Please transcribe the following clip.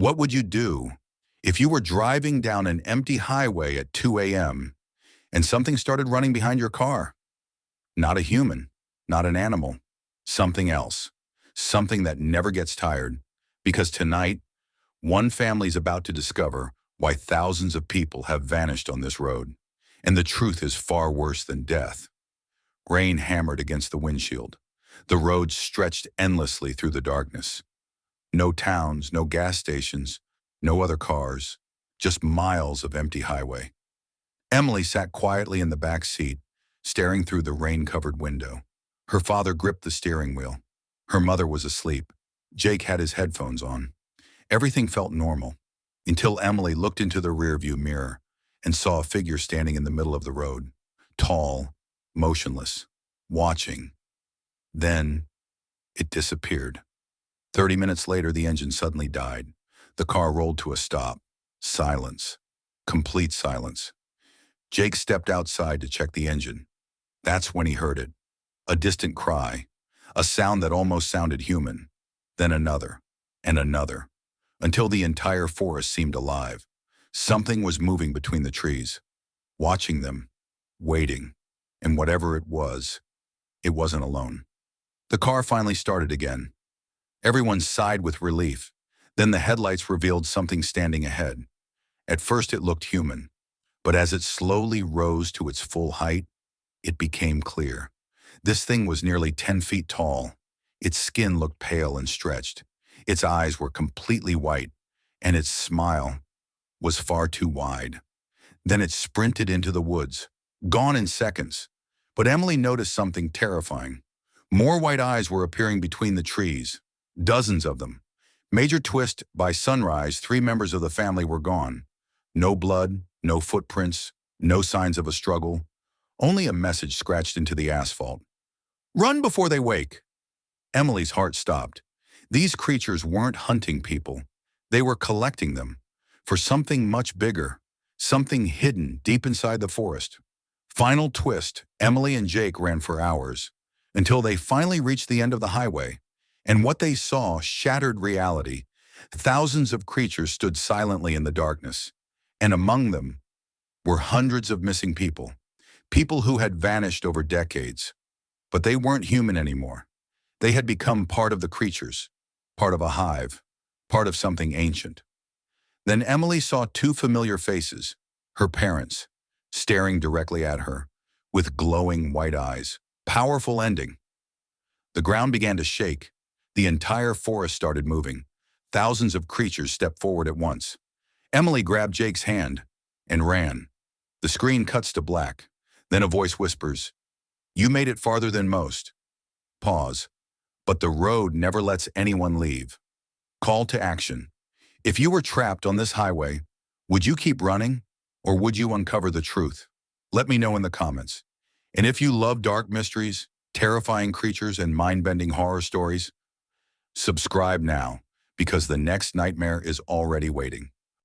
What would you do if you were driving down an empty highway at 2 a.m. and something started running behind your car? Not a human, not an animal, something else, something that never gets tired. Because tonight, one family's about to discover why thousands of people have vanished on this road. And the truth is far worse than death. Rain hammered against the windshield. The road stretched endlessly through the darkness. No towns, no gas stations, no other cars, just miles of empty highway. Emily sat quietly in the back seat, staring through the rain-covered window. Her father gripped the steering wheel. Her mother was asleep. Jake had his headphones on. Everything felt normal, until Emily looked into the rearview mirror and saw a figure standing in the middle of the road, tall, motionless, watching. Then it disappeared. 30 minutes later, the engine suddenly died. The car rolled to a stop. Silence. Complete silence. Jake stepped outside to check the engine. That's when he heard it. A distant cry. A sound that almost sounded human. Then another. And another. Until the entire forest seemed alive. Something was moving between the trees. Watching them. Waiting. And whatever it wasn't alone. The car finally started again. Everyone sighed with relief. Then the headlights revealed something standing ahead. At first it looked human, but as it slowly rose to its full height, it became clear. This thing was nearly 10 feet tall. Its skin looked pale and stretched. Its eyes were completely white, and its smile was far too wide. Then it sprinted into the woods, gone in seconds. But Emily noticed something terrifying. More white eyes were appearing between the trees. Dozens of them. Major twist: by sunrise, 3 members of the family were gone. No blood, no footprints, no signs of a struggle. Only a message scratched into the asphalt. Run before they wake. Emily's heart stopped. These creatures weren't hunting people. They were collecting them. For something much bigger. Something hidden deep inside the forest. Final twist: Emily and Jake ran for hours. Until they finally reached the end of the highway. And what they saw shattered reality. Thousands of creatures stood silently in the darkness. And among them were hundreds of missing people. People who had vanished over decades. But they weren't human anymore. They had become part of the creatures. Part of a hive. Part of something ancient. Then Emily saw 2 familiar faces. Her parents. Staring directly at her. With glowing white eyes. Powerful ending. The ground began to shake. The entire forest started moving. Thousands of creatures stepped forward at once. Emily grabbed Jake's hand and ran. The screen cuts to black. Then a voice whispers, "You made it farther than most." Pause. But the road never lets anyone leave. Call to action. If you were trapped on this highway, would you keep running or would you uncover the truth? Let me know in the comments. And if you love dark mysteries, terrifying creatures, and mind-bending horror stories, subscribe now, because the next nightmare is already waiting.